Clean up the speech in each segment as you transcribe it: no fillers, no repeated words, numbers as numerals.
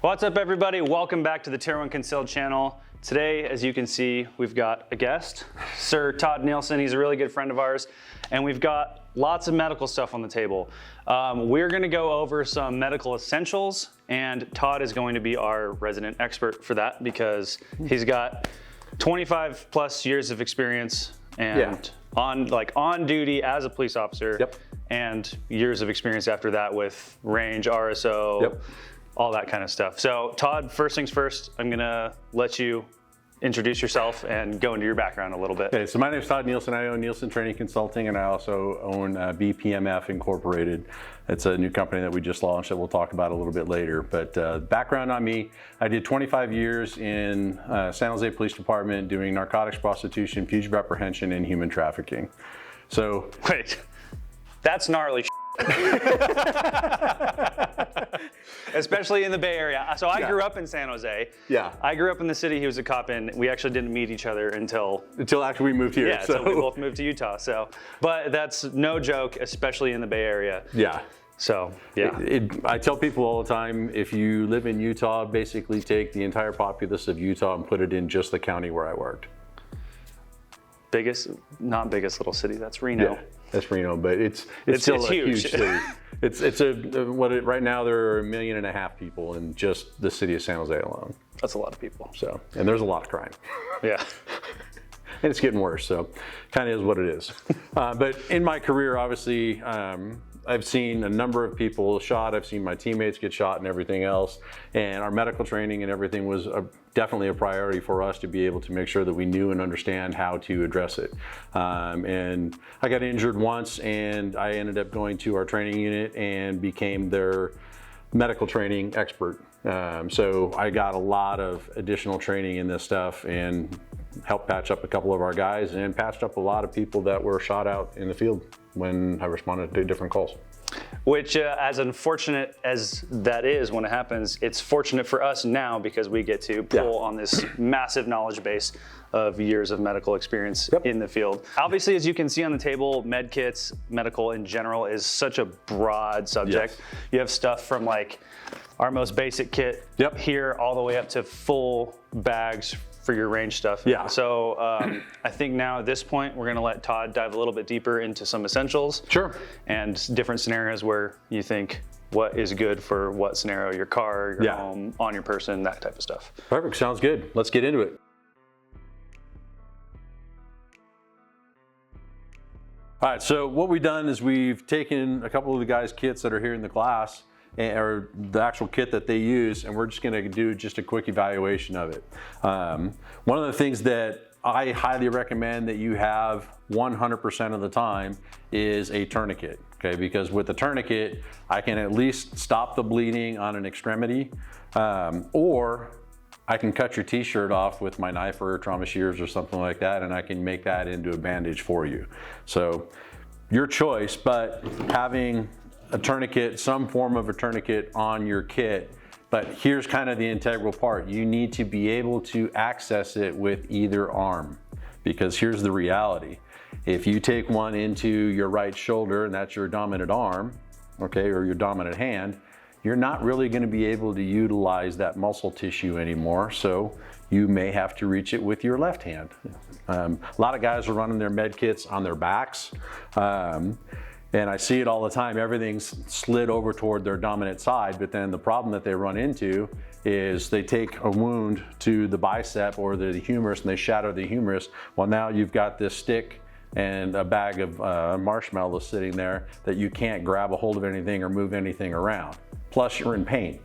What's up, everybody? Welcome back to the Tier 1 Concealed channel. Today, as you can see, we've got a guest, Sir Todd Nielsen. He's a really good friend of ours, and we've got lots of medical stuff on the table. We're going to go over some medical essentials, and Todd is going to be our resident expert for that because he's got 25 plus years of experience and on duty as a police officer. Yep. And years of experience after that with range, RSO, all that kind of stuff. So Todd, first things first, I'm gonna let you introduce yourself and go into your background a little bit. Okay, so my name is Todd Nielsen. I own Nielsen Training Consulting, and I also own BPMF Incorporated. It's a new company that we just launched that we'll talk about a little bit later. But background on me, I did 25 years in San Jose Police Department doing narcotics, prostitution, fugitive apprehension, and human trafficking. So wait, that's gnarly. Especially in the Bay Area. So I grew up in San Jose. Yeah. I grew up in the city he was a cop in. We actually didn't meet each other until after we moved here. Yeah, so we both moved to Utah. So, but that's no joke, especially in the Bay Area. Yeah. So, yeah. I tell people all the time, if you live in Utah, basically take the entire populace of Utah and put it in just the county where I worked. Not biggest little city, that's Reno. Yeah, that's Reno, but it's still a huge city. Right now there are 1.5 million people in just the city of San Jose alone. That's a lot of people. So, and there's a lot of crime. Yeah. And it's getting worse, so kind of is what it is. But in my career, obviously, I've seen a number of people shot. I've seen my teammates get shot and everything else. And our medical training and everything was definitely a priority for us to be able to make sure that we knew and understand how to address it. And I got injured once, and I ended up going to our training unit and became their medical training expert. So I got a lot of additional training in this stuff and helped patch up a couple of our guys and patched up a lot of people that were shot out in the field when I responded to different calls. Which, as unfortunate as that is when it happens, it's fortunate for us now because we get to pull on this massive knowledge base of years of medical experience in the field. Obviously, as you can see on the table, med kits, medical in general is such a broad subject. Yes. You have stuff from like our most basic kit here all the way up to full bags for your range stuff. Yeah. So I think now at this point, we're gonna let Todd dive a little bit deeper into some essentials. Sure. And different scenarios where you think what is good for what scenario, your car, your home, on your person, that type of stuff. Perfect, sounds good. Let's get into it. All right, so what we've done is we've taken a couple of the guys' kits that are here in the class, or the actual kit that they use, and we're just gonna do just a quick evaluation of it. One of the things that I highly recommend that you have 100% of the time is a tourniquet, okay? Because with the tourniquet, I can at least stop the bleeding on an extremity, or I can cut your t-shirt off with my knife or trauma shears or something like that, and I can make that into a bandage for you. So your choice, but having a tourniquet, some form of a tourniquet on your kit. But here's kind of the integral part. You need to be able to access it with either arm, because here's the reality. If you take one into your right shoulder, and that's your dominant arm, okay, or your dominant hand, you're not really going to be able to utilize that muscle tissue anymore. So you may have to reach it with your left hand. A lot of guys are running their med kits on their backs. And I see it all the time. Everything's slid over toward their dominant side, but then the problem that they run into is they take a wound to the bicep or the humerus and they shatter the humerus. Well, now you've got this stick and a bag of marshmallows sitting there that you can't grab a hold of anything or move anything around. Plus you're in pain.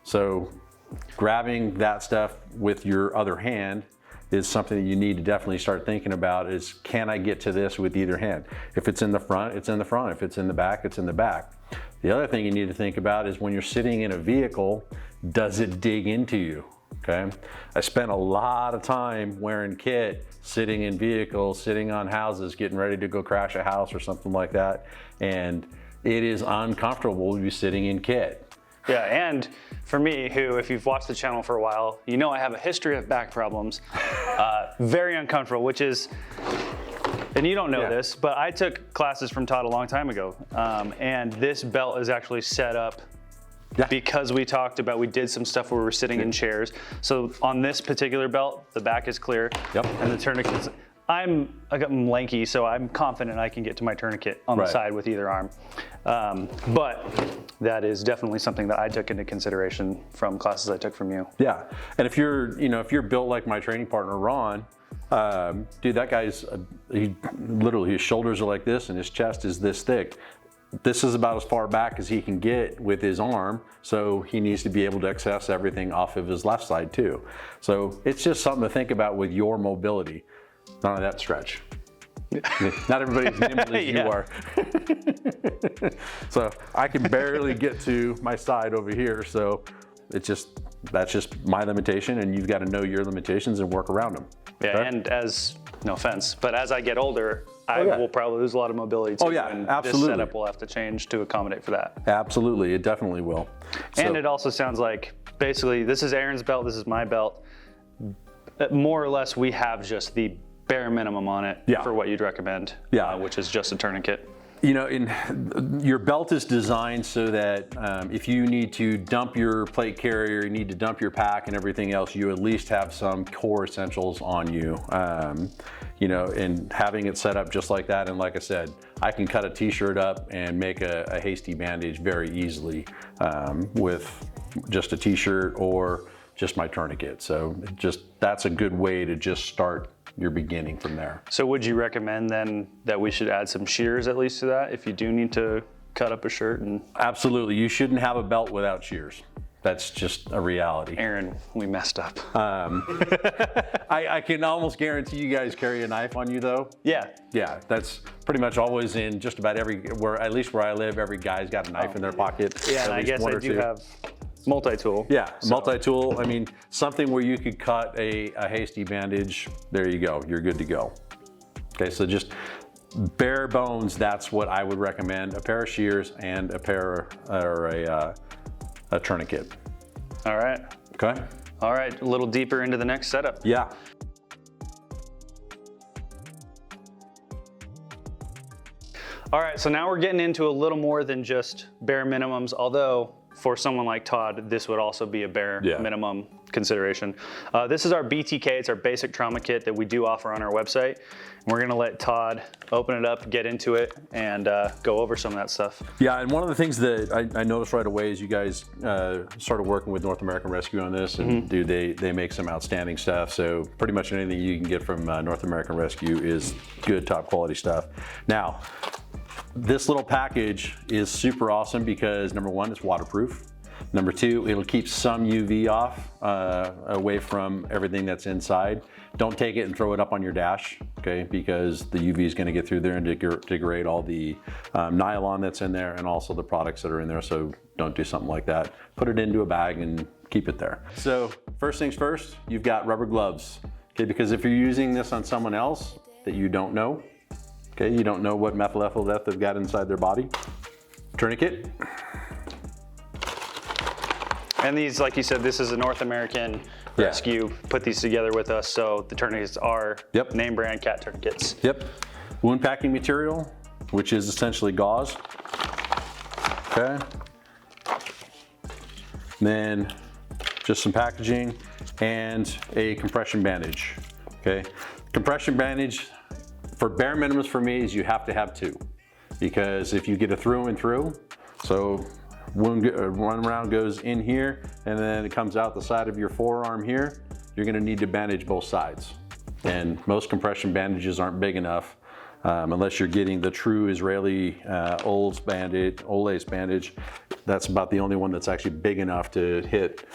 So grabbing that stuff with your other hand is something that you need to definitely start thinking about is, can I get to this with either hand? If it's in the front, it's in the front. If it's in the back, it's in the back. The other thing you need to think about is when you're sitting in a vehicle, does it dig into you, okay? I spent a lot of time wearing kit, sitting in vehicles, sitting on houses, getting ready to go crash a house or something like that. And it is uncomfortable to be sitting in kit. Yeah, and for me, who, if you've watched the channel for a while, you know I have a history of back problems. Very uncomfortable, which is, and you don't know this, but I took classes from Todd a long time ago, and this belt is actually set up Yeah. Because we did some stuff where we were sitting in chairs. So on this particular belt, the back is clear. Yep. And the tourniquets, I'm lanky, so I'm confident I can get to my tourniquet on the side with either arm. But that is definitely something that I took into consideration from classes I took from you. Yeah, and if you're built like my training partner Ron, dude, that guy's he literally, his shoulders are like this and his chest is this thick. This is about as far back as he can get with his arm, so he needs to be able to access everything off of his left side too. So it's just something to think about with your mobility. None of that stretch. Not everybody's nimble as you are. So I can barely get to my side over here, so that's just my limitation, and you've got to know your limitations and work around them. Yeah, okay? and no offense, but as I get older, I will probably lose a lot of mobility too. Oh yeah, and absolutely. This setup will have to change to accommodate for that. Absolutely, it definitely will. And it also sounds like, basically, this is Aaron's belt, this is my belt. More or less, we have just the bare minimum on it for what you'd recommend, which is just a tourniquet. You know, your belt is designed so that if you need to dump your plate carrier, you need to dump your pack and everything else, you at least have some core essentials on you. You know, and having it set up just like that, and like I said, I can cut a t-shirt up and make a hasty bandage very easily with just a t-shirt or just my tourniquet. So that's a good way to just start your beginning from there. So would you recommend then that we should add some shears at least to that if you do need to cut up a shirt? And absolutely, you shouldn't have a belt without shears. That's just a reality. Aaron, we messed up. I can almost guarantee you guys carry a knife on you though. Yeah. Yeah, that's pretty much always in just about at least where I live, every guy's got a knife in their pocket. Yeah, and I guess I do have multi-tool. Yeah, multi-tool. I mean, something where you could cut a hasty bandage, there you go, you're good to go. Okay, so just bare bones, that's what I would recommend. A pair of shears and a pair or a tourniquet. All right. Okay. All right, a little deeper into the next setup. Yeah. All right, so now we're getting into a little more than just bare minimums, although for someone like Todd, this would also be a bare minimum consideration. This is our B.T.K, it's our basic trauma kit that we do offer on our website. We're gonna let Todd open it up, get into it, and go over some of that stuff. Yeah, and one of the things that I noticed right away is you guys started working with North American Rescue on this, and dude, they make some outstanding stuff. So pretty much anything you can get from North American Rescue is good, top quality stuff. Now, this little package is super awesome because number one, it's waterproof. Number two, it'll keep some UV off, away from everything that's inside. Don't take it and throw it up on your dash, okay? Because the UV is gonna get through there and degrade all the nylon that's in there and also the products that are in there, so don't do something like that. Put it into a bag and keep it there. So first things first, you've got rubber gloves, okay? Because if you're using this on someone else that you don't know, okay, you don't know what methyl ethyl eth they've got inside their body. Tourniquet. And these, like you said, this is a North American Rescue, put these together with us, so the tourniquets are name brand cat tourniquets. Yep. Wound packing material, which is essentially gauze. Okay. Then just some packaging and a compression bandage. Okay. Compression bandage, for bare minimums for me, is you have to have two, because if you get a through and through, so one round goes in here and then it comes out the side of your forearm here, you're gonna need to bandage both sides. And most compression bandages aren't big enough unless you're getting the true Israeli Olace bandage. That's about the only one that's actually big enough to hit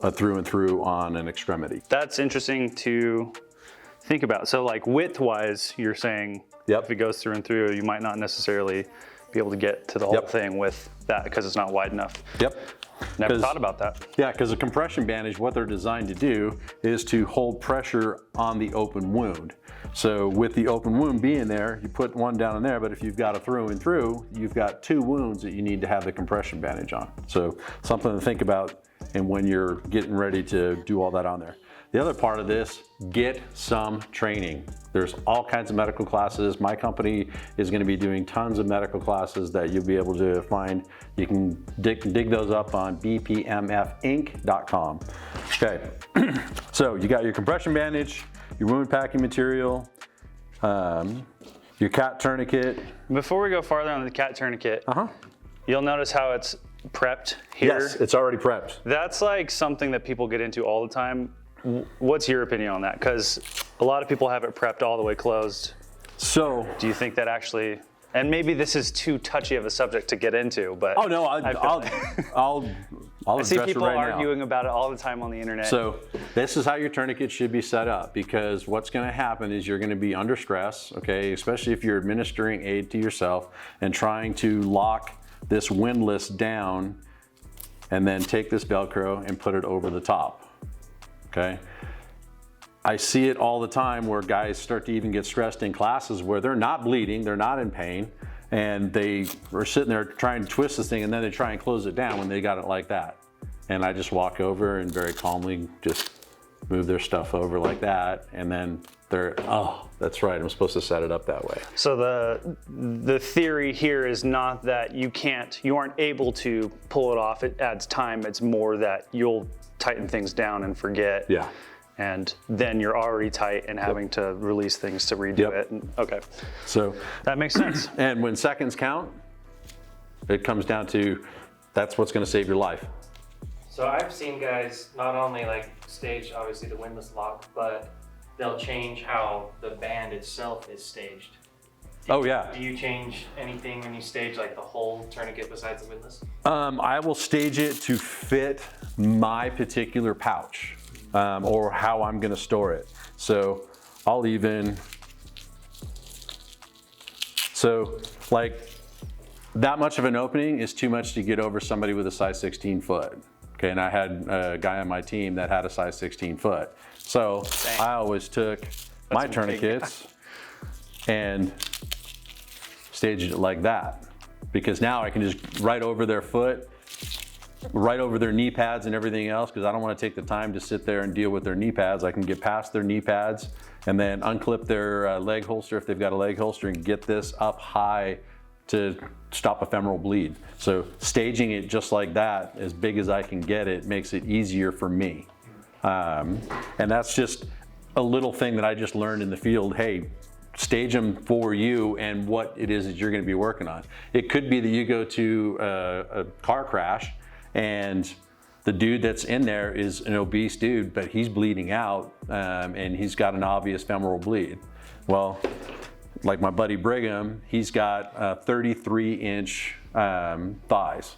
a through and through on an extremity. That's interesting to think about. So like width-wise, you're saying if it goes through and through, you might not necessarily be able to get to the whole thing with that because it's not wide enough. Never thought about that. Yeah, because a compression bandage, what they're designed to do is to hold pressure on the open wound. So with the open wound being there, you put one down in there, but if you've got a through and through, you've got two wounds that you need to have the compression bandage on. So something to think about and when you're getting ready to do all that on there. The other part of this, get some training. There's all kinds of medical classes. My company is going to be doing tons of medical classes that you'll be able to find. You can dig those up on bpmfinc.com. Okay, so you got your compression bandage, your wound packing material, your cat tourniquet. Before we go farther on the cat tourniquet, you'll notice how it's prepped here. Yes, it's already prepped. That's like something that people get into all the time. What's your opinion on that? Because a lot of people have it prepped all the way closed. So, do you think that actually, and maybe this is too touchy of a subject to get into, but oh no, I'll I see address it people right arguing now. about it all the time on the internet. So this is how your tourniquet should be set up, because what's going to happen is you're going to be under stress, okay, especially if you're administering aid to yourself and trying to lock this windlass down and then take this Velcro and put it over the top. Okay. I see it all the time where guys start to even get stressed in classes where they're not bleeding, they're not in pain, and they are sitting there trying to twist this thing, and then they try and close it down when they got it like that. And I just walk over and very calmly just move their stuff over like that, and then they're, oh, that's right, I'm supposed to set it up that way. So the theory here is not that you aren't able to pull it off, it adds time, it's more that you'll tighten things down and forget. Yeah. And then you're already tight and having to release things to redo it. Okay. So that makes sense. And when seconds count, it comes down to that's what's going to save your life. So I've seen guys not only like stage obviously the windlass lock, but they'll change how the band itself is staged. Oh yeah. Do you change anything when you stage like the whole tourniquet besides the windlass? I will stage it to fit my particular pouch, or how I'm going to store it. So I'll even, so like that much of an opening is too much to get over somebody with a size 16 foot. Okay, and I had a guy on my team that had a size 16 foot. So I always took my tourniquets and staged it like that, because now I can just right over their foot, right over their knee pads and everything else, because I don't want to take the time to sit there and deal with their knee pads. I can get past their knee pads and then unclip their leg holster if they've got a leg holster and get this up high to stop a femoral bleed. So staging it just like that, as big as I can get it, makes it easier for me. And that's just a little thing that I just learned in the field. Hey, stage them for you and what it is that you're going to be working on. It could be that you go to a car crash and the dude that's in there is an obese dude, but he's bleeding out and he's got an obvious femoral bleed. Well, like my buddy Brigham, he's got 33-inch thighs.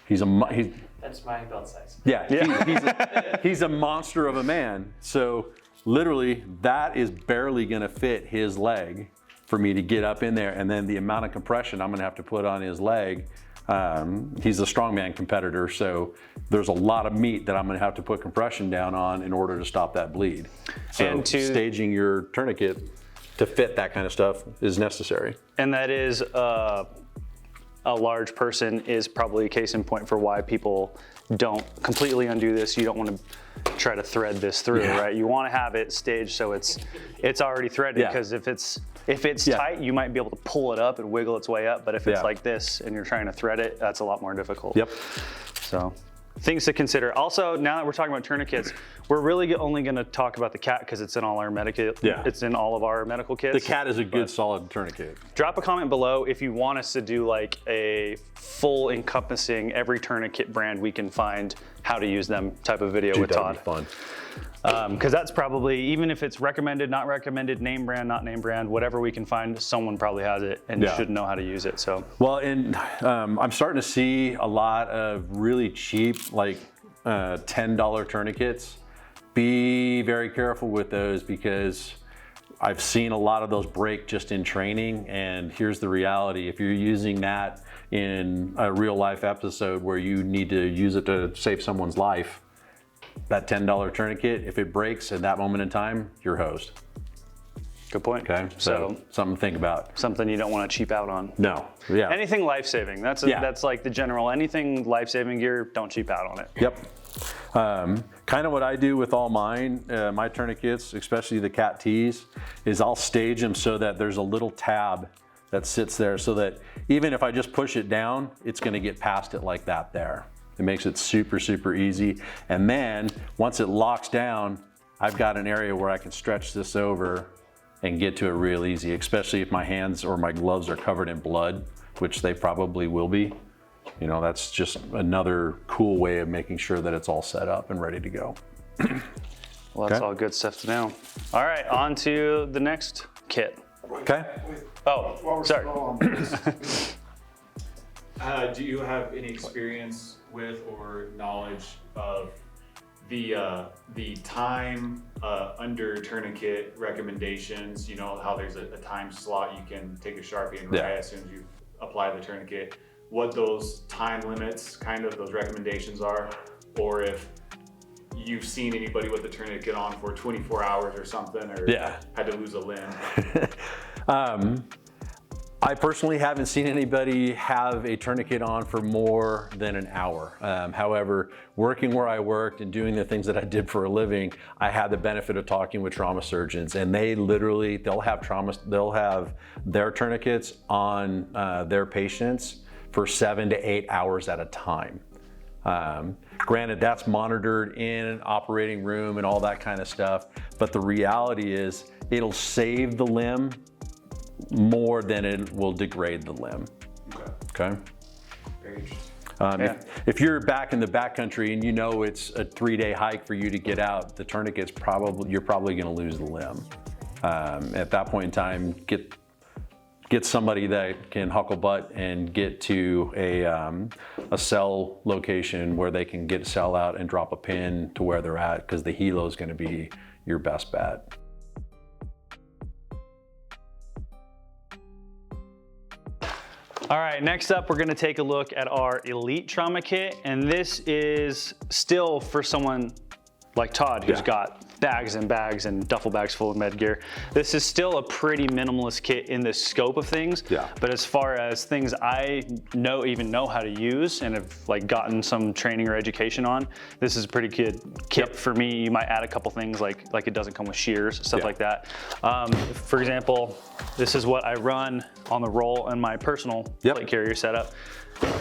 That's my belt size. Yeah. He's a monster of a man. So literally that is barely gonna fit his leg for me to get up in there, and then the amount of compression I'm gonna have to put on his leg. He's a strongman competitor, so there's a lot of meat that I'm gonna have to put compression down on in order to stop that bleed. So staging your tourniquet to fit that kind of stuff is necessary. And that is a large person is probably a case in point for why people don't completely undo this. You don't want to try to thread this through, right? You want to have it staged so it's already threaded, because if it's tight, you might be able to pull it up and wiggle its way up, but if it's like this and you're trying to thread it, that's a lot more difficult. So things to consider. Also, now that we're talking about tourniquets, we're really only going to talk about the cat because it's in all our it's in all of our medical kits. The cat is a good solid tourniquet. Drop a comment below if you want us to do like a full encompassing every tourniquet brand we can find, how to use them type of video with Todd. That'd be fun. Because that's probably, even if it's recommended, not recommended, name brand, not name brand, whatever we can find, someone probably has it and should know how to use it. So well, and I'm starting to see a lot of really cheap, like $10 tourniquets. Be very careful with those, because I've seen a lot of those break just in training. And here's the reality: if you're using that in a real life episode where you need to use it to save someone's life, that $10 tourniquet, if it breaks at that moment in time, you're hosed. Good point. Okay, so something to think about. Something you don't want to cheap out on. No. Yeah. Anything life-saving. That's like the general. Anything life-saving gear, don't cheap out on it. Yep. Kind of what I do with all mine, my tourniquets, especially the cat T's, is I'll stage them so that there's a little tab that sits there so that even if I just push it down, it's gonna get past it like that there. It makes it super, super easy. And then once it locks down, I've got an area where I can stretch this over and get to it real easy, especially if my hands or my gloves are covered in blood, which they probably will be. You know, that's just another cool way of making sure that it's all set up and ready to go. Well, that's all good stuff to know. All right, on to the next kit. Okay. Oh, sorry. Do you have any experience with or knowledge of the time under tourniquet recommendations? You know how there's a time slot you can take a Sharpie and write as soon as you apply the tourniquet. What those time limits, kind of those recommendations are, or if you've seen anybody with the tourniquet on for 24 hours or something, or had to lose a limb. I personally haven't seen anybody have a tourniquet on for more than an hour. However, working where I worked and doing the things that I did for a living, I had the benefit of talking with trauma surgeons, and they literally, they'll have their tourniquets on their patients for 7 to 8 hours at a time. Granted, that's monitored in an operating room and all that kind of stuff, but the reality is it'll save the limb more than it will degrade the limb. Okay? Very interesting. If you're back in the backcountry and you know it's a 3-day hike for you to get out, the tourniquet's you're probably gonna lose the limb. At that point in time, get somebody that can huckle butt and get to a cell location where they can get a cell out and drop a pin to where they're at, because the helo is gonna be your best bet. All right, next up, we're gonna take a look at our Elite Trauma Kit, and this is still for someone like Todd, who's got bags and bags and duffel bags full of med gear. This is still a pretty minimalist kit in the scope of things, but as far as things I even know how to use and have like gotten some training or education on, this is a pretty good kit for me. You might add a couple things like it doesn't come with shears, stuff like that. For example, this is what I run on the roll in my personal plate carrier setup.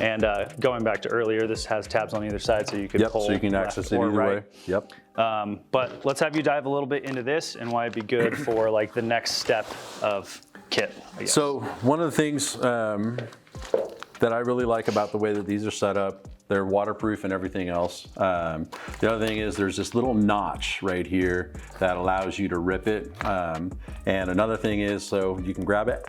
And going back to earlier, this has tabs on either side so you can pull so you can access it either way. But let's have you dive a little bit into this and why it'd be good for like the next step of kit, I guess. So one of the things that I really like about the way that these are set up, they're waterproof and everything else. The other thing is there's this little notch right here that allows you to rip it. And another thing is, so you can grab it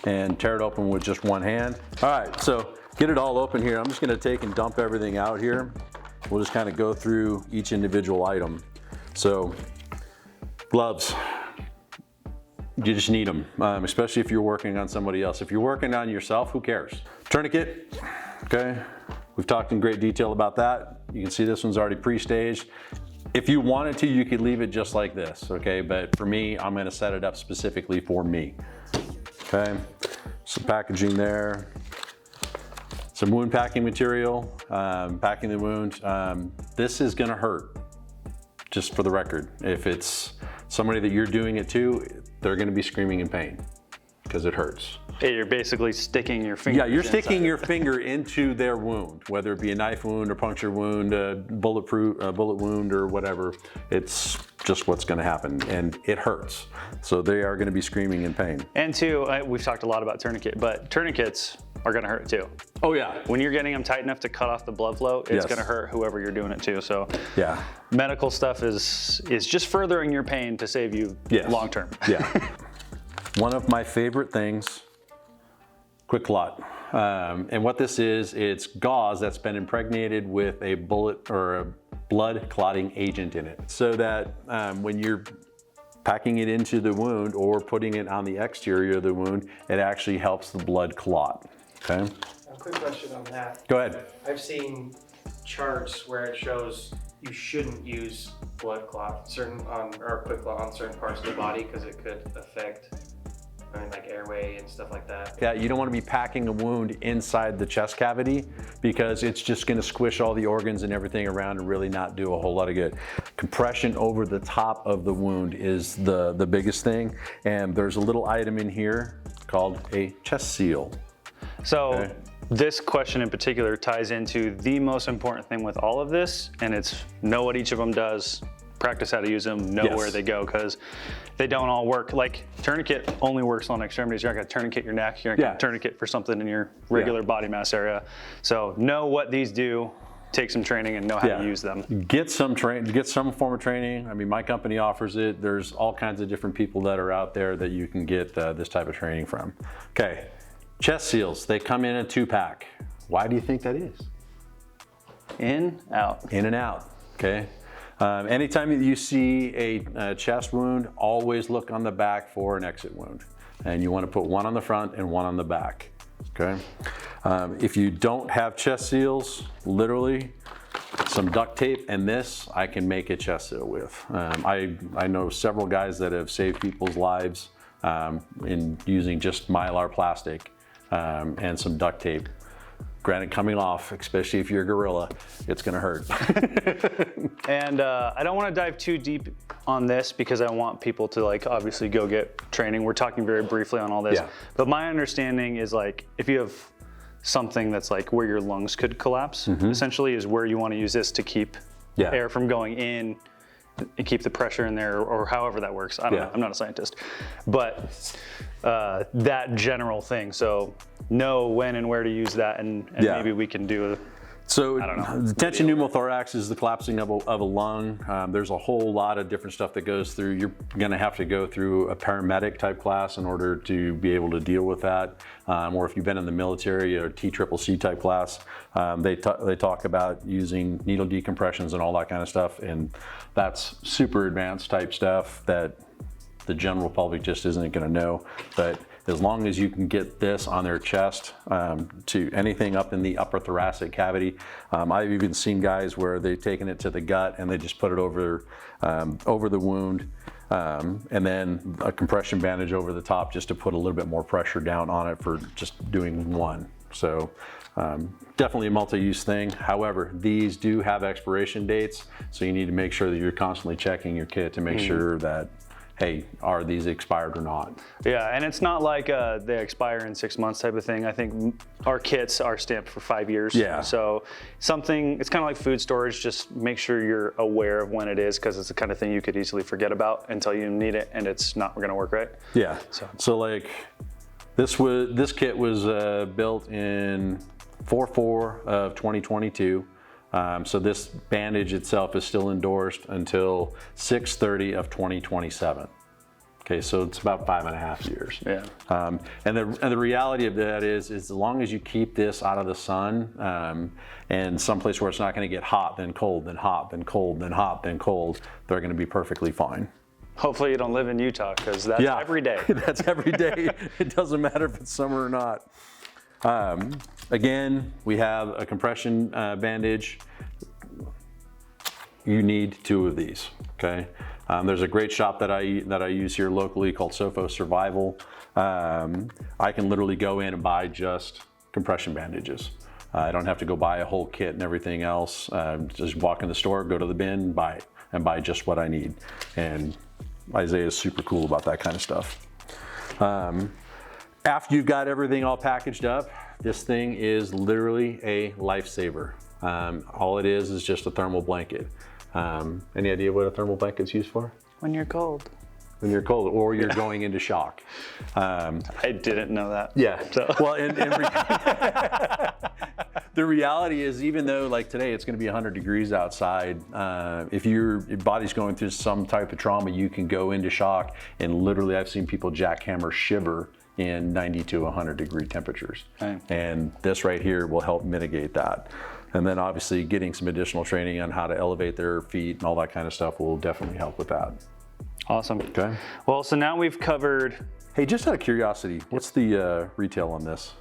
and tear it open with just one hand. All right, so get it all open here. I'm just gonna take and dump everything out here. We'll just kind of go through each individual item. So gloves, you just need them, especially if you're working on somebody else. If you're working on yourself, who cares? Tourniquet, okay? We've talked in great detail about that. You can see this one's already pre-staged. If you wanted to, you could leave it just like this, okay? But for me, I'm gonna set it up specifically for me. Okay, some packaging there, some wound packing material, packing the wound. This is gonna hurt, just for the record. If it's somebody that you're doing it to, they're gonna be screaming in pain because it hurts. Hey, you're basically sticking your finger. Yeah, you're sticking your finger into their wound, whether it be a knife wound, or puncture wound, a bullet wound, or whatever. It's just what's going to happen, and it hurts. So they are going to be screaming in pain. And two, we've talked a lot about tourniquet, but tourniquets are going to hurt too. Oh yeah. When you're getting them tight enough to cut off the blood flow, it's going to hurt whoever you're doing it to. So yeah, medical stuff is just furthering your pain to save you long term. Yeah. One of my favorite things, quick clot. And what this is, it's gauze that's been impregnated with a bullet or a blood clotting agent in it, so that when you're packing it into the wound or putting it on the exterior of the wound, it actually helps the blood clot. Okay. A quick question on that. Go ahead. I've seen charts where it shows you shouldn't use blood clot or quick clot on certain parts of the body because it could affect I mean, like airway and stuff like that. Yeah, you don't want to be packing a wound inside the chest cavity because it's just going to squish all the organs and everything around and really not do a whole lot of good. Compression over the top of the wound is the biggest thing. And there's a little item in here called a chest seal. So Okay. this question in particular ties into the most important thing with all of this, and it's know what each of them does, practice how to use them, know Yes. where they go, because they don't all work. Like tourniquet only works on extremities. You're not gonna tourniquet your neck, you're not gonna tourniquet for something in your regular body mass area. So know what these do, take some training and know how to use them. Get some form of training. I mean, my company offers it. There's all kinds of different people that are out there that you can get this type of training from. Okay, chest seals, they come in a 2-pack. Why do you think that is? In, out. In and out, okay? Anytime that you see a chest wound, always look on the back for an exit wound. And you want to put one on the front and one on the back, okay? If you don't have chest seals, literally, some duct tape and this, I can make a chest seal with. I know several guys that have saved people's lives in using just Mylar plastic and some duct tape. Granted, coming off, especially if you're a gorilla, it's gonna hurt. And I don't want to dive too deep on this because I want people to like obviously go get training. We're talking very briefly on all this, but my understanding is like if you have something that's like where your lungs could collapse, essentially is where you want to use this to keep air from going in and keep the pressure in there, or however that works. I don't know. I'm not a scientist, but that general thing. So know when and where to use that, and maybe we can do So I don't know. the tension pneumothorax is the collapsing of a lung. There's a whole lot of different stuff that goes through. You're gonna have to go through a paramedic type class in order to be able to deal with that. Or if you've been in the military, or TCCC type class, they talk about using needle decompressions and all that kind of stuff. And that's super advanced type stuff that the general public just isn't gonna know. But as long as you can get this on their chest to anything up in the upper thoracic cavity. I've even seen guys where they've taken it to the gut and they just put it over the wound, and then a compression bandage over the top just to put a little bit more pressure down on it for just doing one. So definitely a multi-use thing. However, these do have expiration dates, so you need to make sure that you're constantly checking your kit to make sure that, hey, are these expired or not? Yeah, and it's not like they expire in 6 months type of thing. I think our kits are stamped for 5 years. Yeah. So it's kind of like food storage. Just make sure you're aware of when it is, because it's the kind of thing you could easily forget about until you need it, and it's not going to work right. Yeah. So like this kit was built in 4/4 of 2022. So this bandage itself is still endorsed until 6/30 of 2027. Okay, so it's about 5.5 years. Yeah. And the reality of that is as long as you keep this out of the sun and someplace where it's not going to get hot, then cold, then hot, then cold, then hot, then cold, they're going to be perfectly fine. Hopefully you don't live in Utah, because that's every day. That's every day. It doesn't matter if it's summer or not. Again, we have a compression bandage. You need 2 of these, okay? There's a great shop that I use here locally called Sofo Survival. I can literally go in and buy just compression bandages. I don't have to go buy a whole kit and everything else. Just walk in the store, go to the bin, buy it, and buy just what I need. And Isaiah is super cool about that kind of stuff. After you've got everything all packaged up, this thing is literally a lifesaver. All it is just a thermal blanket. Any idea what a thermal blanket's used for? When you're cold. When you're cold, or you're going into shock. I didn't know that. Yeah. So. Well, the reality is, even though like today it's going to be 100 degrees outside, if your body's going through some type of trauma, you can go into shock. And literally, I've seen people jackhammer shiver in 90 to 100 degree temperatures. Right. And this right here will help mitigate that. And then obviously getting some additional training on how to elevate their feet and all that kind of stuff will definitely help with that. Awesome. Okay. Well, so now we've covered. Hey, just out of curiosity, what's the retail on this?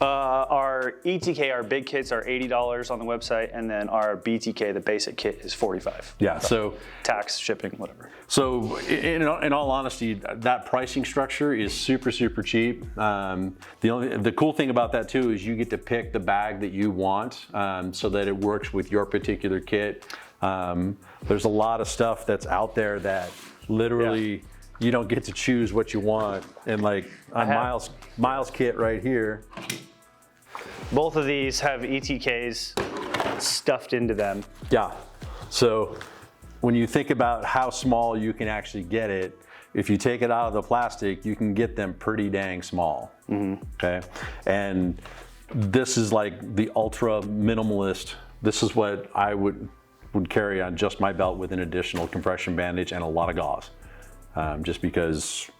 Our E.T.K, our big kits are $80 on the website, and then our B.T.K, the basic kit, is $45. Yeah, so Tax, shipping, whatever. So in all honesty, that pricing structure is super cheap. The cool thing about that too is you get to pick the bag that you want, so that it works with your particular kit. There's a lot of stuff that's out there that literally you don't get to choose what you want. And like on Miles' kit right here, both of these have E.T.Ks stuffed into them. Yeah. So when you think about how small you can actually get it, if you take it out of the plastic, you can get them pretty dang small. Okay. And this is like the ultra minimalist. This is what I would carry on just my belt with an additional compression bandage and a lot of gauze. Just because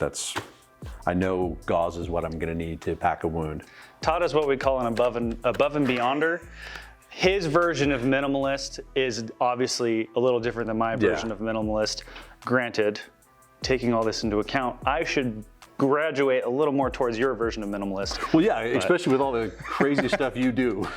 I know gauze is what I'm gonna need to pack a wound. Todd is what we call an above and beyonder. His version of minimalist is obviously a little different than my version of minimalist. Granted, taking all this into account, I should graduate a little more towards your version of minimalist. Well, yeah, especially with all the crazy stuff you do.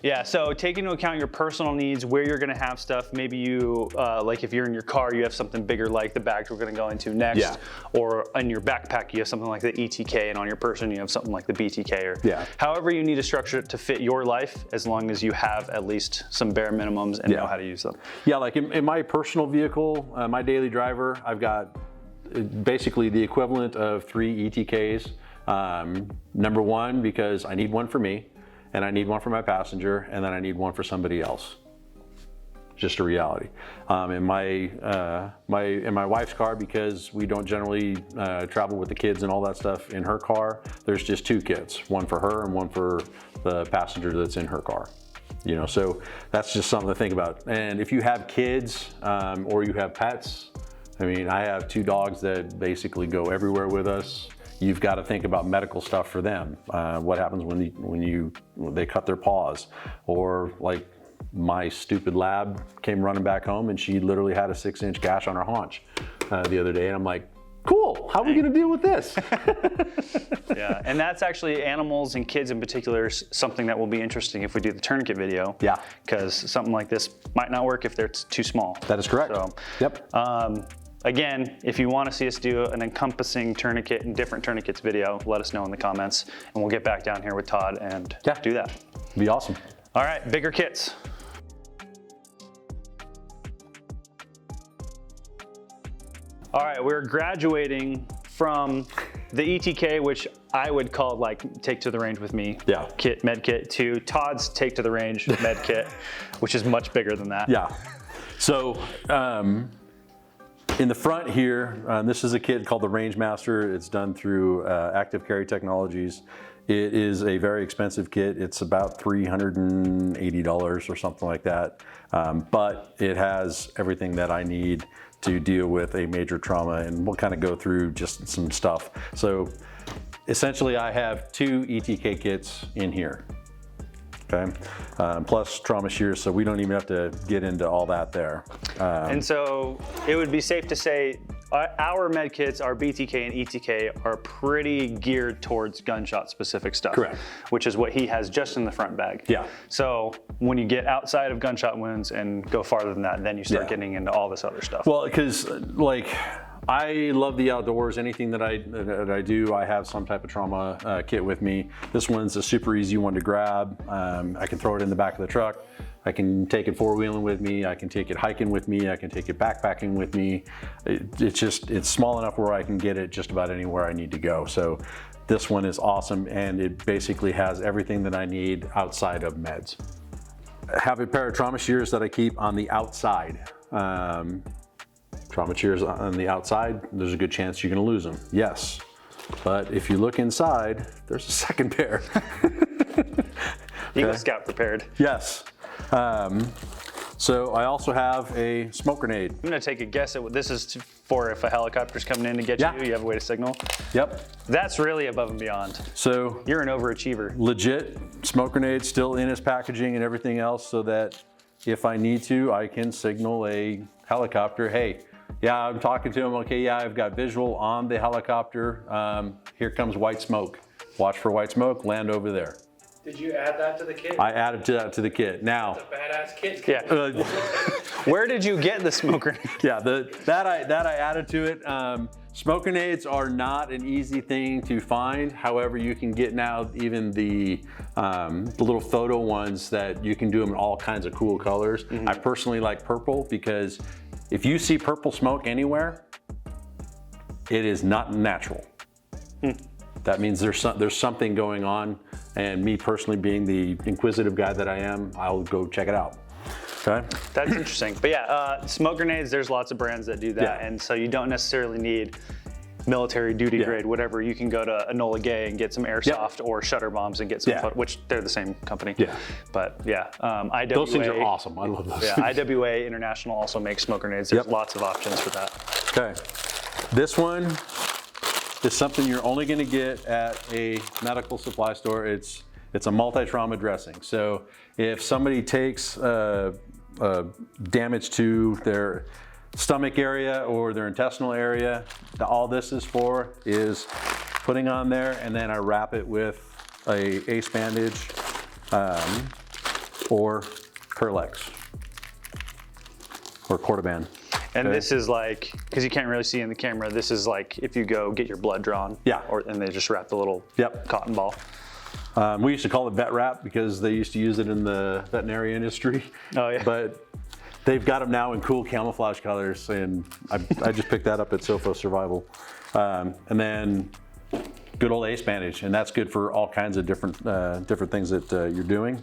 Yeah, so take into account your personal needs, where you're gonna have stuff. Maybe you, like if you're in your car, you have something bigger like the bags we're gonna go into next. Yeah. Or in your backpack, you have something like the E.T.K, and on your person, you have something like the B.T.K, or Yeah. however you need to structure it to fit your life, as long as you have at least some bare minimums and know how to use them. Yeah, like in my personal vehicle, my daily driver, I've got basically the equivalent of 3 E.T.Ks. Number one, because I need one for me, and I need one for my passenger, and then I need one for somebody else. Just a reality. In my wife's car, because we don't generally travel with the kids and all that stuff in her car, there's just 2 kits, one for her and one for the passenger that's in her car. You know, so that's just something to think about. And if you have kids or you have pets, I mean, I have 2 dogs that basically go everywhere with us. You've got to think about medical stuff for them. What happens when they cut their paws, or like my stupid lab came running back home and she literally had a 6-inch gash on her haunch the other day, and I'm like, cool, how are we gonna deal with this? Yeah, and that's actually animals and kids in particular is something that will be interesting if we do the tourniquet video. Yeah. Because something like this might not work if they're too small. That is correct. So, yep. Again, if you want to see us do an encompassing tourniquet and different tourniquets video, let us know in the comments, and we'll get back down here with Todd and do that. Be awesome. All right, bigger kits. All right, we're graduating from the E.T.K, which I would call like take to the range with me kit, med kit, to Todd's take to the range med kit, which is much bigger than that. Yeah. So in the front here, this is a kit called the Range Master. It's done through Active Carry Technologies. It is a very expensive kit. It's about $380 or something like that. But it has everything that I need to deal with a major trauma, and we'll kind of go through just some stuff. So essentially I have 2 E.T.K kits in here. Okay, plus trauma shears, so we don't even have to get into all that there. And so it would be safe to say our med kits, our B.T.K and E.T.K, are pretty geared towards gunshot specific stuff. Correct. Which is what he has just in the front bag. Yeah. So when you get outside of gunshot wounds and go farther than that, then you start getting into all this other stuff. Well, because like, I love the outdoors. Anything that I do, I have some type of trauma kit with me. This one's a super easy one to grab. I can throw it in the back of the truck. I can take it 4-wheeling with me. I can take it hiking with me. I can take it backpacking with me. It's small enough where I can get it just about anywhere I need to go. So this one is awesome, and it basically has everything that I need outside of meds. I have a pair of trauma shears that I keep on the outside. Trauma shears on the outside, there's a good chance you're gonna lose them. Yes, but if you look inside, there's a second pair. Eagle Scout prepared. Yes. So I also have a smoke grenade. I'm gonna take a guess at what this is for. If a helicopter's coming in to get you, you have a way to signal. Yep. That's really above and beyond. So you're an overachiever. Legit smoke grenade still in its packaging and everything else, so that if I need to, I can signal a helicopter, hey, yeah, I'm talking to him, okay, yeah, I've got visual on the helicopter. Here comes white smoke. watch for white smoke, land over there. Did you add that to the kit? I added that to the kit. Now, It's a badass kit. Yeah. Where did you get the smoke grenade? yeah, that I added to it. Smoke grenades are not an easy thing to find. However, you can get now even the little photo ones that you can do them in all kinds of cool colors. I personally like purple because if you see purple smoke anywhere, it is not natural. That means there's something going on, and me personally being the inquisitive guy that I am, I'll go check it out. Okay. That's interesting. But yeah, smoke grenades, there's lots of brands that do that. Yeah. And so you don't necessarily need military duty grade, whatever. You can go to Enola Gay and get some airsoft or shutter bombs and get some, which they're the same company. Yeah. But yeah, IWA. Those things are awesome. I love those. Yeah, IWA International also makes smoke grenades. There's lots of options for that. Okay. This one is something you're only going to get at a medical supply store. It's a multi-trauma dressing. So if somebody takes damage to their stomach area or their intestinal area, all this is for is putting on there, and then I wrap it with a ACE bandage or Curlex or Cordoban. And this is like, because you can't really see in the camera, this is like if you go get your blood drawn. Yeah. And they just wrap the little cotton ball. We used to call it vet wrap because they used to use it in the veterinary industry. Oh yeah. But they've got them now in cool camouflage colors, and I just picked that up at Sofo Survival. And then good old ACE bandage, and that's good for all kinds of different things that you're doing.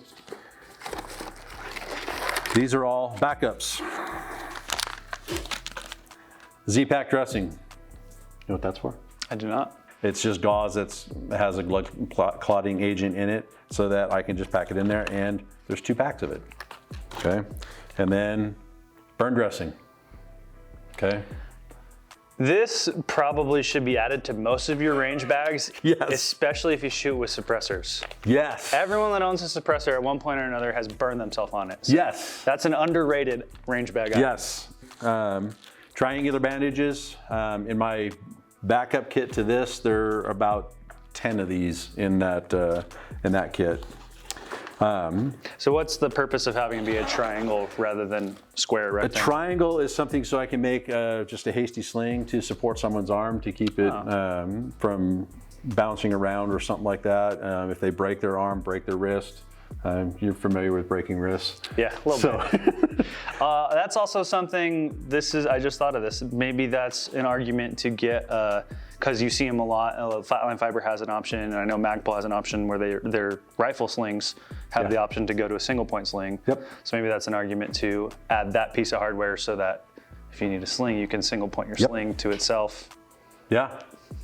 These are all backups. Z-Pack dressing. You know what that's for? I do not. It's just gauze that has a blood clotting agent in it, so that I can just pack it in there, and there's 2 packs of it. Okay, and then burn dressing. Okay. This probably should be added to most of your range bags, Yes. especially if you shoot with suppressors. Yes. Everyone that owns a suppressor at one point or another has burned themselves on it. So Yes. that's an underrated range bag item. Yes. Triangular bandages. In my backup kit to this, there are about 10 of these in that kit. So what's the purpose of having it be a triangle rather than square A rectangle? triangle is something so I can make just a hasty sling to support someone's arm to keep it from bouncing around or something like that. If they break their arm, break their wrist. You're familiar with breaking wrists. Yeah, a little bit. That's also something, I just thought of this, maybe that's an argument to get, because you see them a lot. Flatline Fiber has an option, and I know Magpul has an option where their rifle slings have the option to go to a single point sling. Yep. So maybe that's an argument to add that piece of hardware so that if you need a sling, you can single point your sling to itself. Yeah.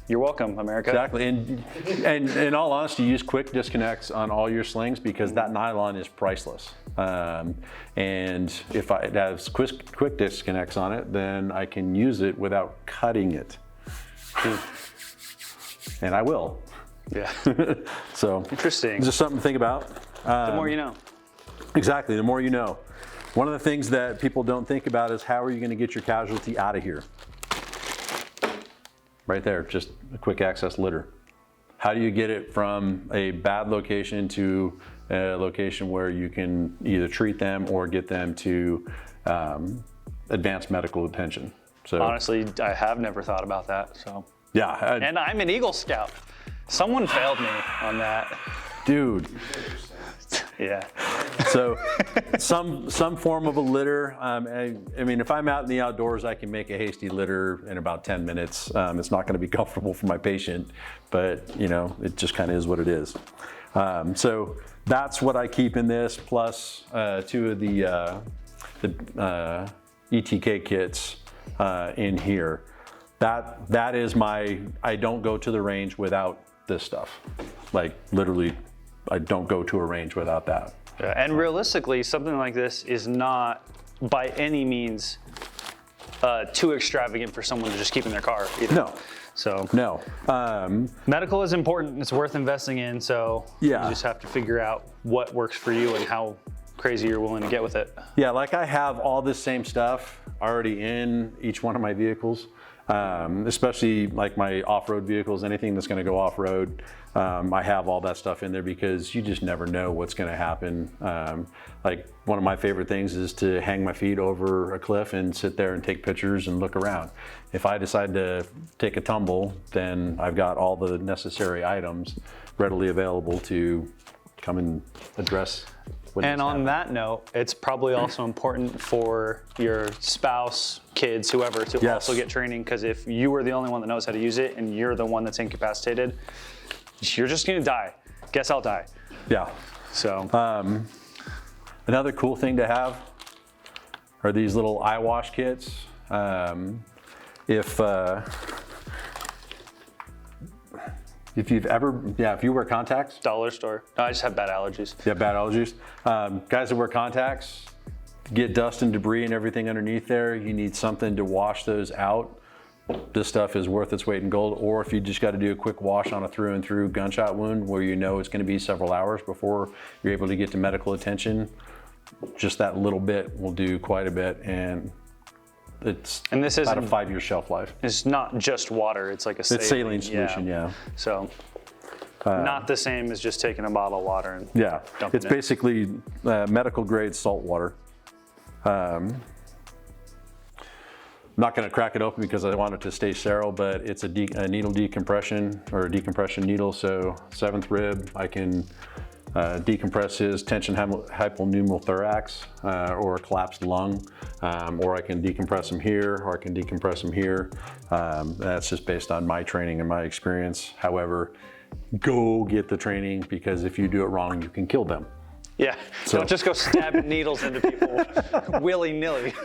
You're welcome, America. Exactly, and in all honesty, use quick disconnects on all your slings because that nylon is priceless. And if it has quick disconnects on it, then I can use it without cutting it. And I will. Yeah. So Interesting. Just something to think about. The more you know. Exactly, the more you know. One of the things that people don't think about is how are you going to get your casualty out of here? Right there, just a quick access litter. How do you get it from a bad location to a location where you can either treat them or get them to advanced medical attention? So Honestly, I have never thought about that. So. yeah, And I'm an Eagle Scout. Someone failed me on that. dude. Yeah. So some form of a litter. I mean, if I'm out in the outdoors, I can make a hasty litter in about 10 minutes. It's not going to be comfortable for my patient, but you know, it just kind of is what it is. So that's what I keep in this, plus 2 of the E.T.K kits in here. That is I don't go to the range without this stuff. Like literally, I don't go to a range without that. Yeah, and realistically, something like this is not by any means too extravagant for someone to just keep in their car either. No. So No. medical is important. It's worth investing in. So Yeah. you just have to figure out what works for you and how crazy you're willing to get with it. Yeah, like I have all this same stuff already in each one of my vehicles. Especially like my off-road vehicles, anything that's going to go off-road. I have all that stuff in there because you just never know what's going to happen. Like one of my favorite things is to hang my feet over a cliff and sit there and take pictures and look around. If I decide to take a tumble, then I've got all the necessary items readily available to come and address. And on that note, it's probably also important for your spouse, kids, whoever, to also get training, because if you are the only one that knows how to use it and you're the one that's incapacitated, you're just gonna die. Guess I'll die. Yeah. So. Another cool thing to have are these little eye wash kits. If you've ever, if you wear contacts. Dollar store. No, I just have bad allergies. Yeah, bad allergies. Guys that wear contacts, get dust and debris and everything underneath there. You need something to wash those out. This stuff is worth its weight in gold. Or if you just got to do a quick wash on a through and through gunshot wound where you know it's going to be several hours before you're able to get to medical attention, just that little bit will do quite a bit. And this is about a 5-year shelf life. It's not just water, it's like a saline. It's saline solution, yeah. So not the same as just taking a bottle of water and dumping it's basically medical grade salt water. I'm not going to crack it open because I want it to stay sterile, but it's a needle decompression or a decompression needle. So 7th rib, I can decompress his tension hypopneumothorax or a collapsed lung, or I can decompress him here, or I can decompress him here. That's just based on my training and my experience. However, go get the training, because if you do it wrong, you can kill them. Yeah, so, don't just go stabbing needles into people willy-nilly.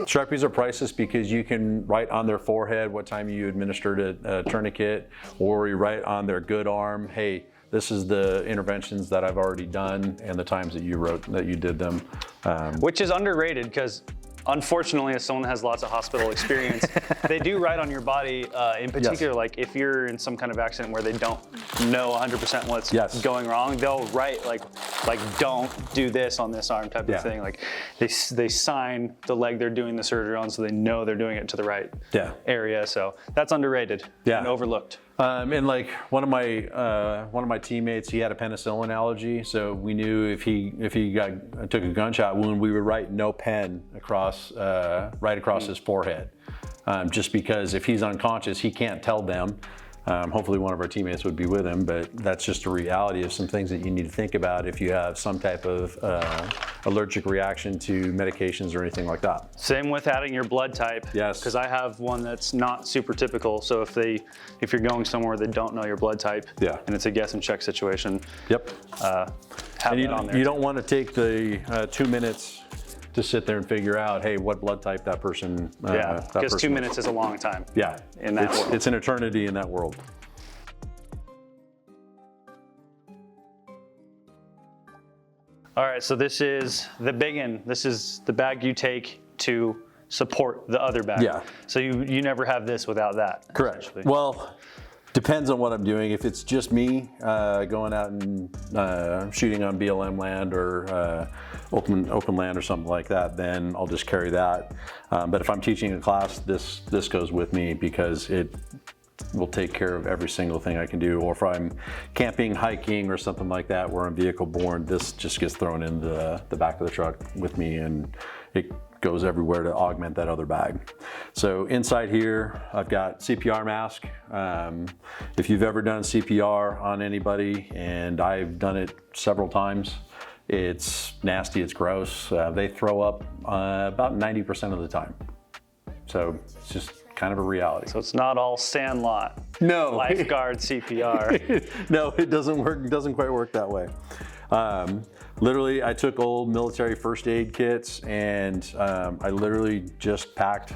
Sharpies are priceless because you can write on their forehead what time you administered a tourniquet, or you write on their good arm, hey, this is the interventions that I've already done and the times that you did them. Which is underrated, because unfortunately, as someone that has lots of hospital experience, they do write on your body, in particular, like if you're in some kind of accident where they don't know 100% what's going wrong, they'll write like don't do this on this arm type of thing. Like they sign the leg they're doing the surgery on, so they know they're doing it to the right area. So that's underrated and overlooked. And like one of my teammates, he had a penicillin allergy, so we knew if he took a gunshot wound, we would write no pen right across his forehead, just because if he's unconscious, he can't tell them. Hopefully one of our teammates would be with him, but that's just a reality of some things that you need to think about if you have some type of allergic reaction to medications or anything like that. Same with adding your blood type. Yes. Because I have one that's not super typical. So if you're going somewhere they don't know your blood type, and it's a guess and check situation, have it on there. You don't want to take the 2 minutes to sit there and figure out, hey, what blood type that person. Because 2 minutes is a long time. Yeah, in that world. It's an eternity in that world. All right, so this is the big one. This is the bag you take to support the other bag. Yeah. So you never have this without that. Correct. Well, depends on what I'm doing. If it's just me going out and shooting on BLM land or open land or something like that, then I'll just carry that. But if I'm teaching a class, this goes with me because it will take care of every single thing I can do. Or if I'm camping, hiking, or something like that where I'm vehicle borne, this just gets thrown in the back of the truck with me, and it goes everywhere to augment that other bag. So inside here, I've got CPR mask. If you've ever done CPR on anybody, and I've done it several times, it's nasty, it's gross. They throw up about 90% of the time. So it's just kind of a reality. So it's not all Sandlot. No. Lifeguard CPR. No, it doesn't work. It doesn't quite work that way. Literally, I took old military first aid kits, and I literally just packed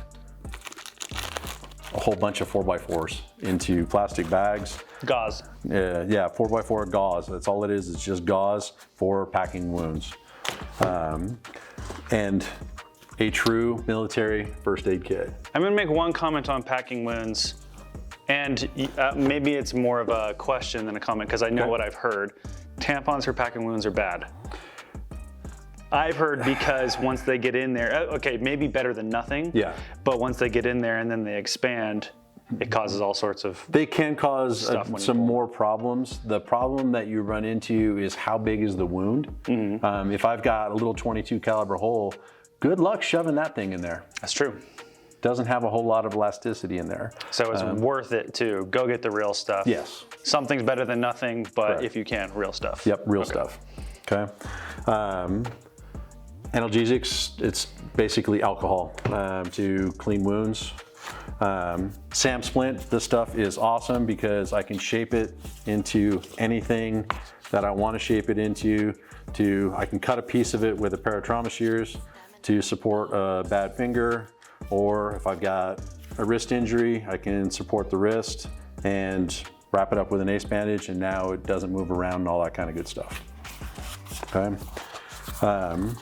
a whole bunch of 4x4s into plastic bags. Gauze. Yeah, 4x4 gauze. That's all it is. It's just gauze for packing wounds. And a true military first aid kit. I'm gonna make one comment on packing wounds, and maybe it's more of a question than a comment because I know what I've heard. Tampons for packing wounds are bad. I've heard because once they get in there, okay, maybe better than nothing. Yeah. But once they get in there and then they expand, it causes all sorts of. They can cause Stuff when you some pull. more problems. The problem that you run into is how big is the wound. If I've got a little 22 caliber hole, good luck shoving that thing in there. That's true. Doesn't have a whole lot of elasticity in there. So it's worth it to go get the real stuff. Yes. Something's better than nothing, but Correct. if you can, real stuff. Yep, real stuff. Okay. Analgesics, it's basically alcohol to clean wounds. Sam Splint, this stuff is awesome because I can shape it into anything that I want to shape it into. I can cut a piece of it with a pair of trauma shears to support a bad finger, or if I've got a wrist injury, I can support the wrist and wrap it up with an ace bandage, and now it doesn't move around and all that kind of good stuff. Okay.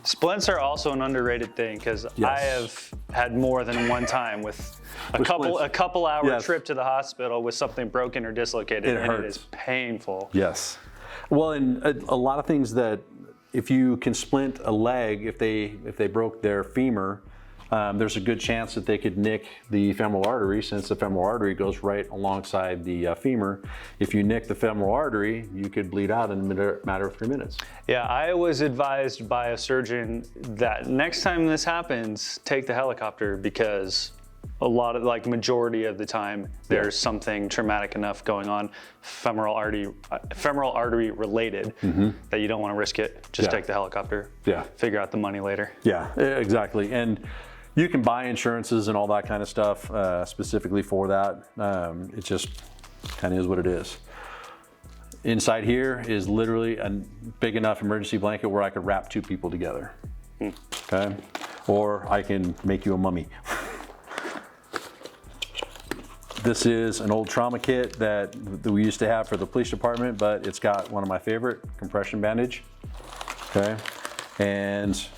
Splints are also an underrated thing because Yes. I have had more than one time with a splints. couple hour Yes. trip to the hospital with something broken or dislocated, It and it hurts. is painful. Yes. Well, and a lot of things that if you can splint a leg, if they broke their femur, there's a good chance that they could nick the femoral artery, since the femoral artery goes right alongside the femur. If you nick the femoral artery, you could bleed out in a matter of 3 minutes. Yeah, I was advised by a surgeon that next time this happens, take the helicopter because a lot of, like majority of the time, there's something traumatic enough going on, femoral artery related, that you don't want to risk it. Just Yeah. take the helicopter. Yeah. Figure out the money later. Yeah, exactly. And you can buy insurances and all that kind of stuff specifically for that. It just kind of is what it is. Inside here is literally a big enough emergency blanket where I could wrap 2 people together. Okay? Or I can make you a mummy. This is an old trauma kit that we used to have for the police department, but it's got one of my favorite, compression bandage. Okay? And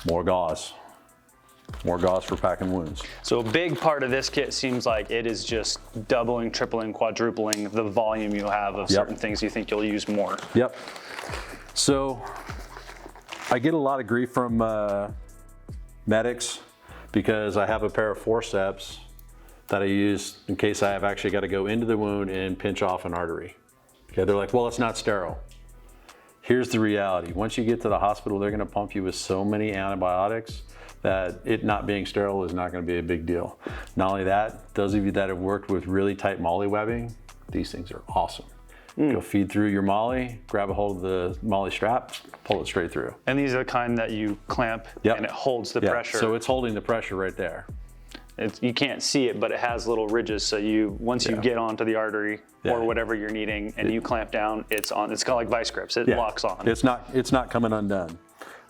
more gauze. More gauze for packing wounds. So a big part of this kit seems like it is just doubling, tripling, quadrupling the volume you have of certain things you think you'll use more. Yep. So I get a lot of grief from medics because I have a pair of forceps that I use in case I have actually got to go into the wound and pinch off an artery. Okay, they're like, well, it's not sterile. Here's the reality. Once you get to the hospital, they're gonna pump you with so many antibiotics that it not being sterile is not gonna be a big deal. Not only that, those of you that have worked with really tight molly webbing, these things are awesome. Go feed through your molly, grab a hold of the molly strap, pull it straight through. And these are the kind that you clamp and it holds the pressure. So it's holding the pressure right there. You can't see it, but it has little ridges. So once you get onto the artery or whatever you're needing, and you clamp down, it's on. It's kind of like vice grips. It locks on. It's not coming undone.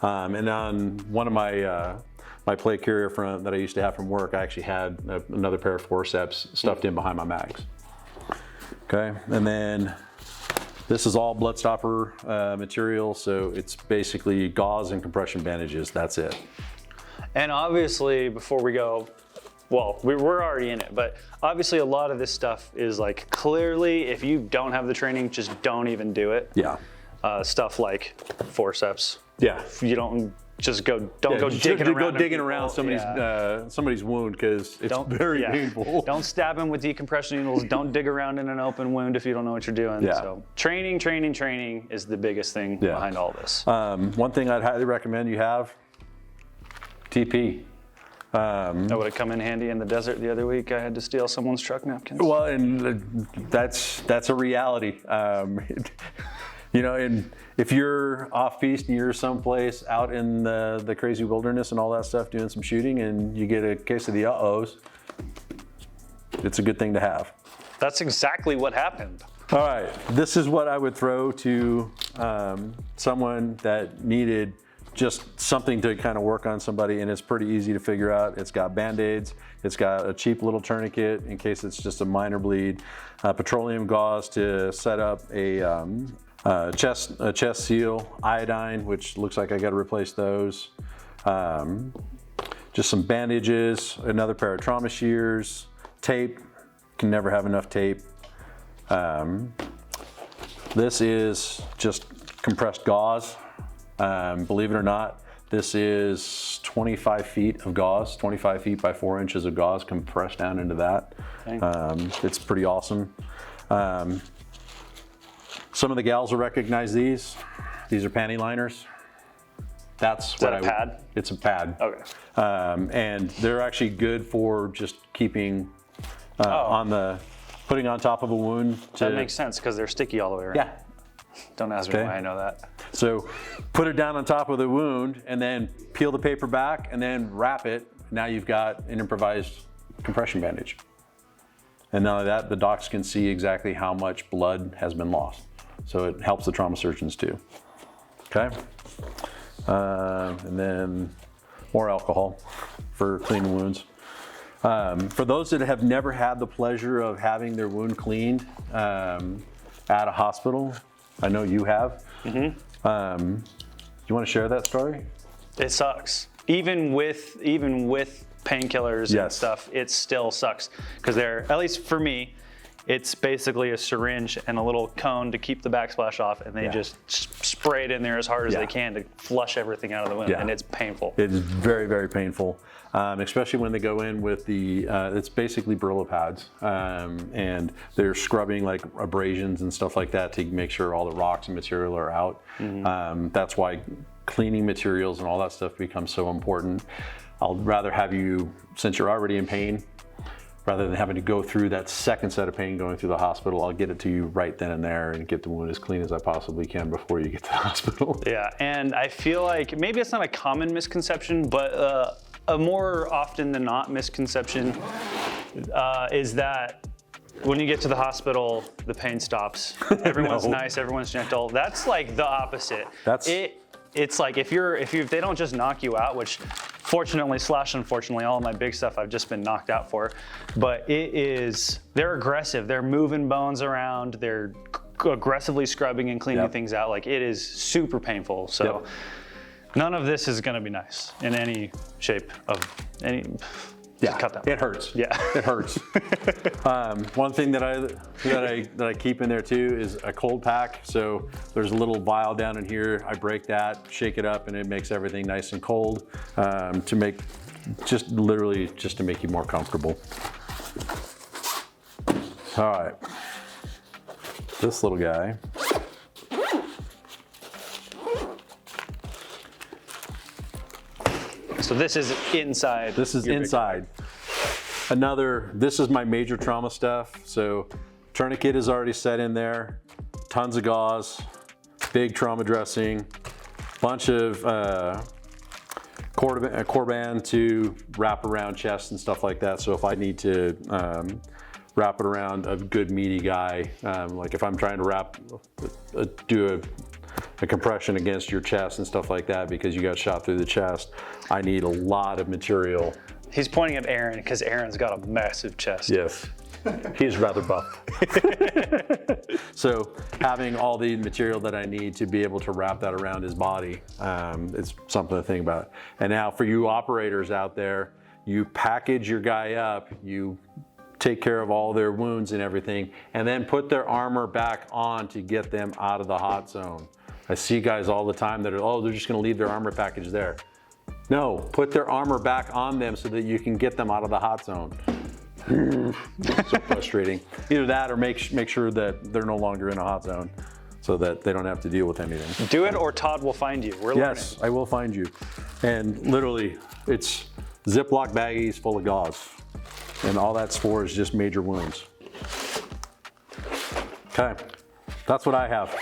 And on one of my my plate carrier front that I used to have from work, I actually had another pair of forceps stuffed in behind my mags. Okay, and then this is all blood stopper material, so it's basically gauze and compression bandages. That's it. And obviously, before we go, well, we're already in it, but obviously a lot of this stuff is like clearly, if you don't have the training, just don't even do it. Yeah. Stuff like forceps. Yeah. You don't just go digging around. Somebody's wound because it's very painful. Don't stab him with decompression needles. Don't dig around in an open wound if you don't know what you're doing. Yeah. So training is the biggest thing behind all this. One thing I'd highly recommend you have, TP. That would have come in handy in the desert the other week. I had to steal someone's truck napkins. Well, and that's a reality. You know, and if you're off piste and you're someplace out in the crazy wilderness and all that stuff doing some shooting and you get a case of the uh-ohs, it's a good thing to have. That's exactly what happened. All right, this is what I would throw to someone that needed just something to kind of work on somebody, and it's pretty easy to figure out. It's got Band-Aids, it's got a cheap little tourniquet in case it's just a minor bleed, petroleum gauze to set up a chest seal, iodine, which looks like I got to replace those, just some bandages, another pair of trauma shears, tape, can never have enough tape. This is just compressed gauze. Believe it or not, this is 25 feet of gauze, 25 feet by 4 inches of gauze compressed down into that. It's pretty awesome. Some of the gals will recognize these. These are panty liners. That's Is that a pad? It's a pad. Okay. And they're actually good for just keeping putting on top of a wound. That makes sense because they're sticky all the way around. Yeah. Don't ask me why I know that. So put it down on top of the wound and then peel the paper back and then wrap it. Now you've got an improvised compression bandage. And not only that, the docs can see exactly how much blood has been lost. So it helps the trauma surgeons too. Okay. And then more alcohol for cleaning wounds. For those that have never had the pleasure of having their wound cleaned at a hospital, I know you have. You want to share that story? It sucks. Even with painkillers and stuff, it still sucks because they're, at least for me, it's basically a syringe and a little cone to keep the backsplash off, and they just spray it in there as hard as they can to flush everything out of the wound, and it's painful. It is very, very painful, especially when they go in with the, it's basically Brillo pads, and they're scrubbing like abrasions and stuff like that to make sure all the rocks and material are out. That's why cleaning materials and all that stuff becomes so important. I'll rather have you, since you're already in pain, rather than having to go through that second set of pain going through the hospital, I'll get it to you right then and there and get the wound as clean as I possibly can before you get to the hospital. Yeah, and I feel like maybe it's not a common misconception, but a more often than not misconception is that when you get to the hospital, the pain stops. Everyone's nice, everyone's gentle. That's like the opposite. It's like if they don't just knock you out, which fortunately / unfortunately, all of my big stuff I've just been knocked out for, but they're aggressive. They're moving bones around. They're aggressively scrubbing and cleaning things out. Like, it is super painful. So none of this is gonna be nice in any shape of any. Yeah, cut that. It hurts. Yeah, it hurts. One thing that I keep in there too is a cold pack. So there's a little vial down in here. I break that, shake it up, and it makes everything nice and cold to make literally to make you more comfortable. All right, this little guy. So this is inside. This is inside. This is my major trauma stuff. So tourniquet is already set in there, tons of gauze, big trauma dressing, bunch of core band to wrap around chest and stuff like that. So if I need to wrap it around a good meaty guy, like if I'm trying to do a compression against your chest and stuff like that because you got shot through the chest, I need a lot of material. He's pointing at Aaron because Aaron's got a massive chest. Yes, he's rather buff. So having all the material that I need to be able to wrap that around his body is something to think about. And now for you operators out there, you package your guy up, you take care of all their wounds and everything, and then put their armor back on to get them out of the hot zone. I see guys all the time that are, they're just gonna leave their armor package there. No, put their armor back on them so that you can get them out of the hot zone. So frustrating. Either that or make sure that they're no longer in a hot zone so that they don't have to deal with anything. Do it or Todd will find you. We're Yes, I will find you. And literally, it's Ziploc baggies full of gauze. And all that's for is just major wounds. Okay, that's what I have.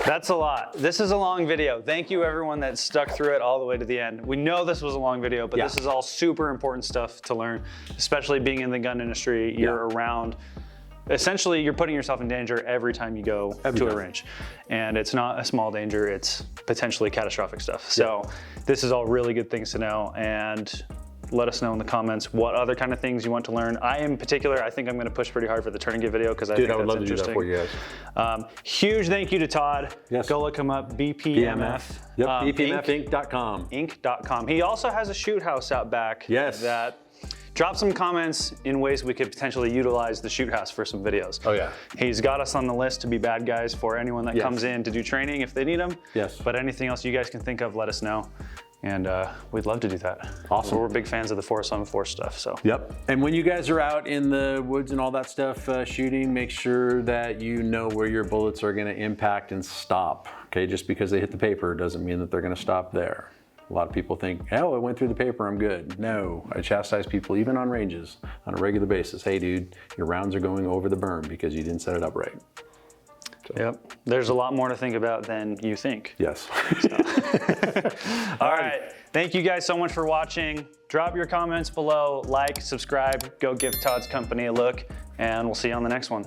That's a lot. This is a long video. Thank you everyone that stuck through it all the way to the end. We know this was a long video, but this is all super important stuff to learn, especially being in the gun industry. You're around, essentially you're putting yourself in danger every time you go to a range. And it's not a small danger, it's potentially catastrophic stuff. So this is all really good things to know, and let us know in the comments what other kind of things you want to learn. In particular, I think I'm going to push pretty hard for the tourniquet video because I think that's interesting. Dude, I would love to do that for you guys. Huge thank you to Todd. Yes. Go look him up, BPMF. Yep, BPMFinc.com. Inc.com. He also has a shoot house out back. Yes. That drop some comments in ways we could potentially utilize the shoot house for some videos. Oh yeah. He's got us on the list to be bad guys for anyone that comes in to do training if they need them. Yes. But anything else you guys can think of, let us know. And we'd love to do that. Awesome. We're big fans of the Force on Force stuff. So. Yep. And when you guys are out in the woods and all that stuff shooting, make sure that you know where your bullets are going to impact and stop. Okay, just because they hit the paper doesn't mean that they're going to stop there. A lot of people think, oh, it went through the paper, I'm good. No, I chastise people even on ranges on a regular basis. Hey, dude, your rounds are going over the berm because you didn't set it up right. So. Yep. There's a lot more to think about than you think. Yes. All right. Thank you guys so much for watching. Drop your comments below, like, subscribe, go give Todd's company a look, and we'll see you on the next one.